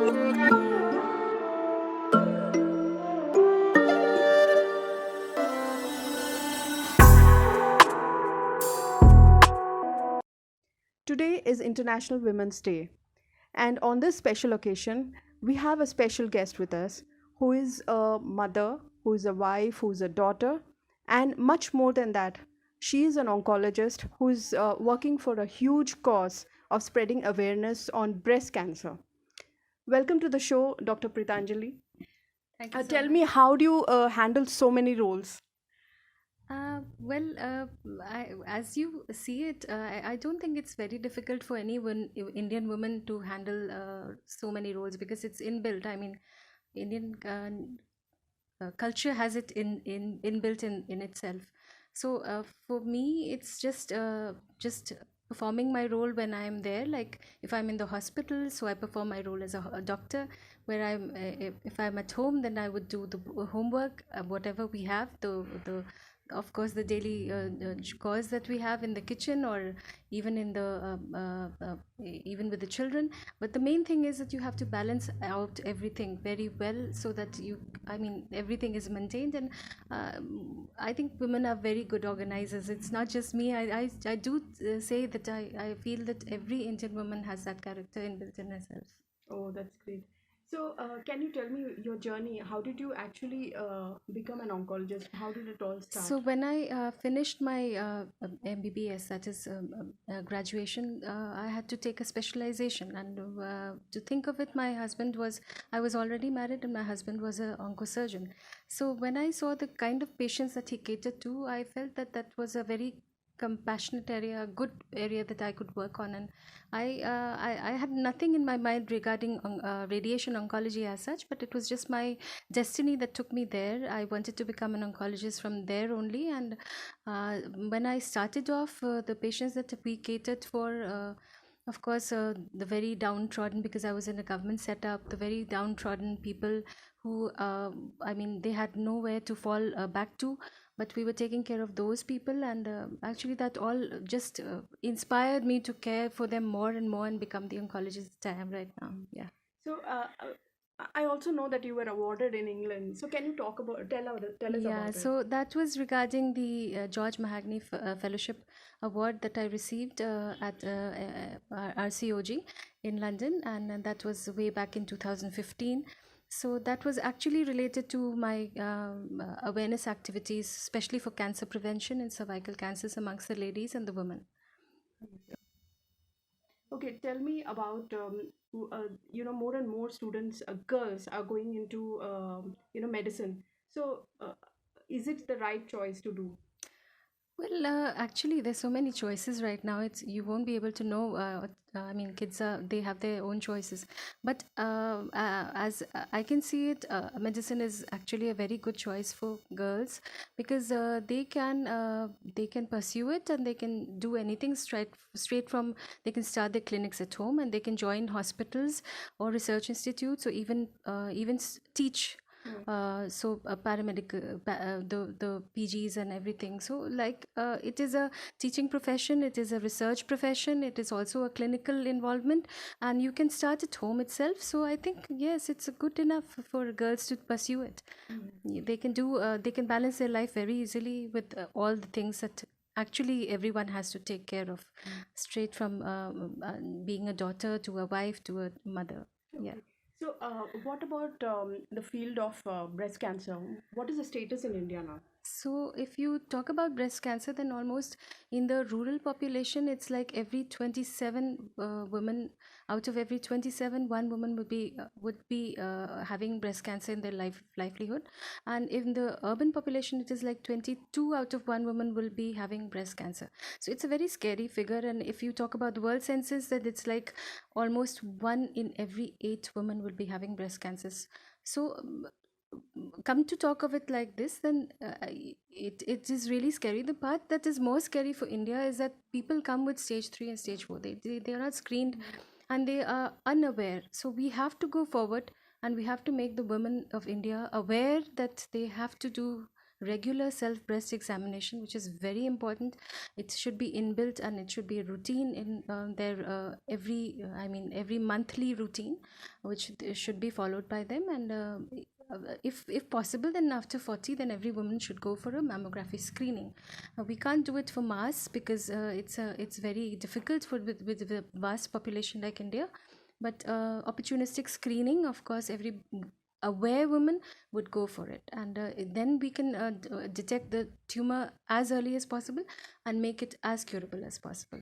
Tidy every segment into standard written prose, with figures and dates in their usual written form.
Today is International Women's Day, and on this special occasion, we have a special guest with us who is a mother, who is a wife, who is a daughter, and much more than that. She is an oncologist who is working for a huge cause of spreading awareness on breast cancer. Welcome to the show, Dr. Pritanjali. Thank you so Tell much. me, how do you handle so many roles? Well, as you see it, I don't think it's very difficult for any Indian woman to handle so many roles because it's inbuilt. I mean, Indian culture has it in inbuilt in itself. So for me, it's just performing my role when I'm there. Like if I'm in the hospital, so I perform my role as a doctor. Where if I'm at home, then I would do the homework, whatever we have, the of course the daily chores that we have in the kitchen or even in the even with the children. But the main thing is that you have to balance out everything very well so that I mean everything is maintained. And I think women are very good organizers. It's not just me. I do say that I feel that every Indian woman has that character inbuilt in herself. Oh, that's great. So, can you tell me your journey? How did you actually become an oncologist? How did it all So start? when I finished my MBBS, that is graduation, I had to take a specialization. And to think of it, I was already married, and my husband was an oncosurgeon. So when I saw the kind of patients that he catered to, I felt that that was a very compassionate area, a good area that I could work on. And I had nothing in my mind regarding radiation oncology as such, but it was just my destiny that took me there. I wanted to become an oncologist from there only. And uh, when I started off, the patients that we catered for, of course, the very downtrodden, because I was in a government setup, the very downtrodden people who, I mean, they had nowhere to fall back to. But we were taking care of those people, and actually, that all just inspired me to care for them more and more and become the oncologist that I am right now. Yeah. So, I also know that you were awarded in England. So, can you tell us Yeah, about it? so that was regarding the George Mahagny Fellowship Award that I received at RCOG in London, and that was way back in 2015. So that was actually related to my awareness activities, especially for cancer prevention and cervical cancers amongst the ladies and the women. Okay, tell me about more and more students, girls, are going into medicine. So, is it the right choice to do? Well, actually, there's so many choices right now. It's you won't be able to know. I mean, kids are they have their own choices, but as I can see it, medicine is actually a very good choice for girls because they can pursue it and they can do anything straight from. They can start their clinics at home and they can join hospitals or research institutes or even teach Hmm. paramedic the PGs and everything. So like it is a teaching profession, it is a research profession, it is also a clinical involvement, and you can start at home itself. So I think yes, it's good enough for girls to pursue it. They can do they can balance their life very easily with all the things that actually everyone has to take care of, straight from being a daughter to a wife to a mother. Yeah. Okay. So, what about the field of breast cancer? What is the status in India now? So, if you talk about breast cancer, then almost in the rural population, it's like every 27 women out of every 27, one woman would be having breast cancer in their livelihood, and in the urban population, it is like 22 out of one woman will be having breast cancer. So it's a very scary figure. And if you talk about the world census, that it's like almost one in every eight women will be having breast cancers. So come to talk of it like this, then it is really scary. The part that is more scary for India is that people come with stage 3 and stage 4. They are not screened and they are unaware. So we have to go forward and we have to make the women of India aware that they have to do regular self breast examination, which is very important. It should be inbuilt, and it should be a routine in their every monthly routine, which should be followed by them. And if possible, then after 40, then every woman should go for a mammography screening. We can't do it for mass because it's very difficult for with a vast population like India. But opportunistic screening, of course, every aware woman would go for it, and then we can detect the tumor as early as possible and make it as curable as possible.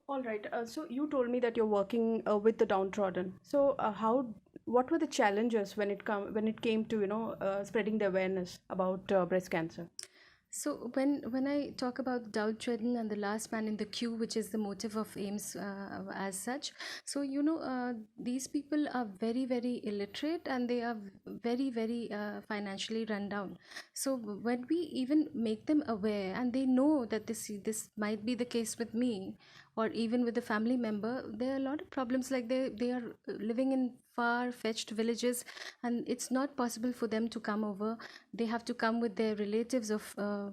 All right. So you told me that you're working with the downtrodden. So what were the challenges when it came to spreading the awareness about breast cancer? So when I talk about downtrodden and the last man in the queue, which is the motive of AIMS as such, so these people are very very illiterate, and they are very financially run down. So when we even make them aware, and they know that this might be the case with me, or even with a family member, there are a lot of problems, like they are living in far fetched villages, and it's not possible for them to come over. They have to come with their relatives of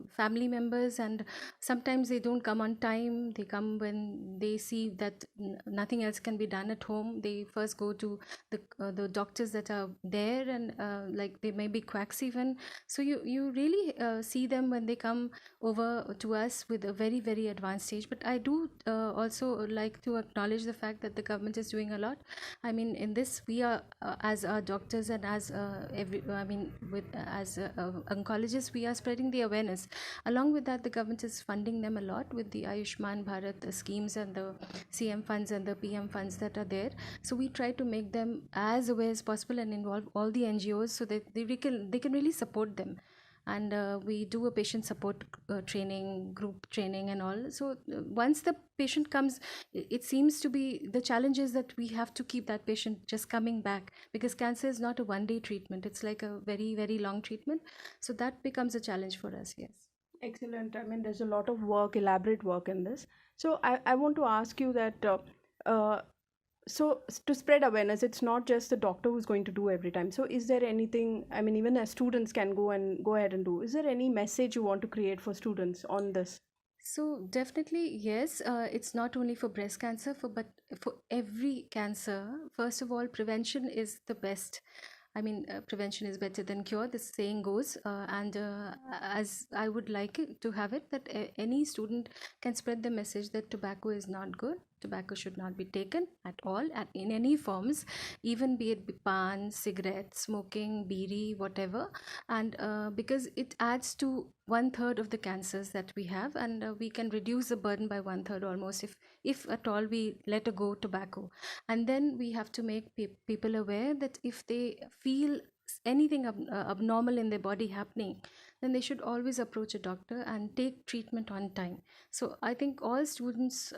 family members, and sometimes they don't come on time. They come when they see that nothing else can be done at home. They first go to the doctors that are there, and like they may be quacks even. So you really see them when they come over to us with a very very advanced stage. But I do also like to acknowledge the fact that the government is doing a lot. I mean, in this we are as doctors, and as oncologists, we are spreading the awareness. Along with that, the government is funding them a lot with the Ayushman Bharat schemes and the CM funds and the PM funds that are there. So we try to make them as aware as possible and involve all the NGOs so that they can really support them. And we do a patient support training, group training and all. So once the patient comes, it seems to be, the challenge is that we have to keep that patient just coming back, because cancer is not a one day treatment, it's like a very very long treatment. So that becomes a challenge for us, yes. Excellent. I mean, there's a lot of work, elaborate work in this. So I want to ask you that uh, to spread awareness, it's not just the doctor who's going to do every time. So is there anything, I mean, even as students can go ahead and do, is there any message you want to create for students on this? So definitely yes, it's not only for breast cancer, but for every cancer. First of all, prevention is the best. I mean, prevention is better than cure. This saying goes, and as I would like it to have it, that any student can spread the message that tobacco is not good. Tobacco should not be taken at all, in any forms, even be it pan, cigarette, smoking, biri, whatever. And because it adds to one third of the cancers that we have, and we can reduce the burden by one third almost, if at all we let go tobacco. And then we have to make people aware that if they feel anything abnormal in their body happening, then they should always approach a doctor and take treatment on time. So I think all students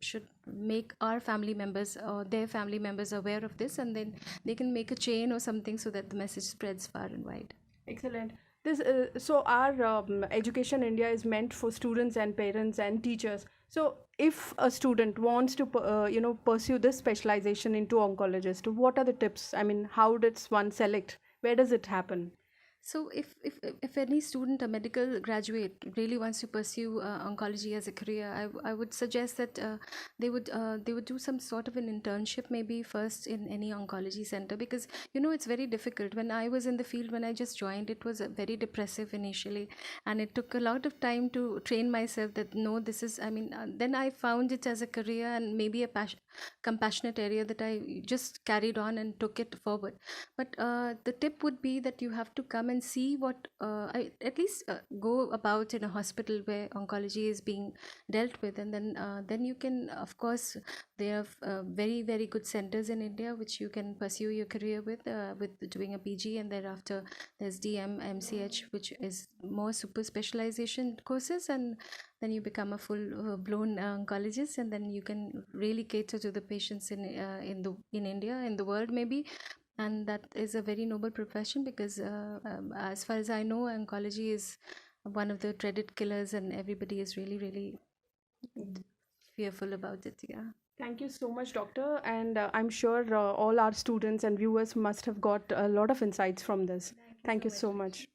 should make our family members or their family members aware of this, and then they can make a chain or something so that the message spreads far and wide. Excellent. This so our education India is meant for students and parents and teachers. So if a student wants to pursue this specialization into oncologist, what are the tips? I mean, how does one select? Where does it happen? So, if any student, a medical graduate, really wants to pursue oncology as a career, I would suggest that they would do some sort of an internship, maybe first in any oncology center, because it's very difficult. When I was in the field, when I just joined, it was very depressive initially, and it took a lot of time to train myself that no, this is. I mean, then I found it as a career and maybe a compassionate area that I just carried on and took it forward. But the tip would be that you have to come and see what, at least go about in a hospital where oncology is being dealt with, and then you can, of course, there are very very good centers in India which you can pursue your career with doing a PG, and thereafter there's DM, MCH, which is more super specialization courses, and then you become a full blown oncologist, and then you can really cater to the patients in India, in the world maybe. And that is a very noble profession, because as far as I know, oncology is one of the dreaded killers, and everybody is really really fearful about it, yeah. Thank you so much, doctor. And I'm sure all our students and viewers must have got a lot of insights from this. Thank you Thank so you much, so Rishi. much.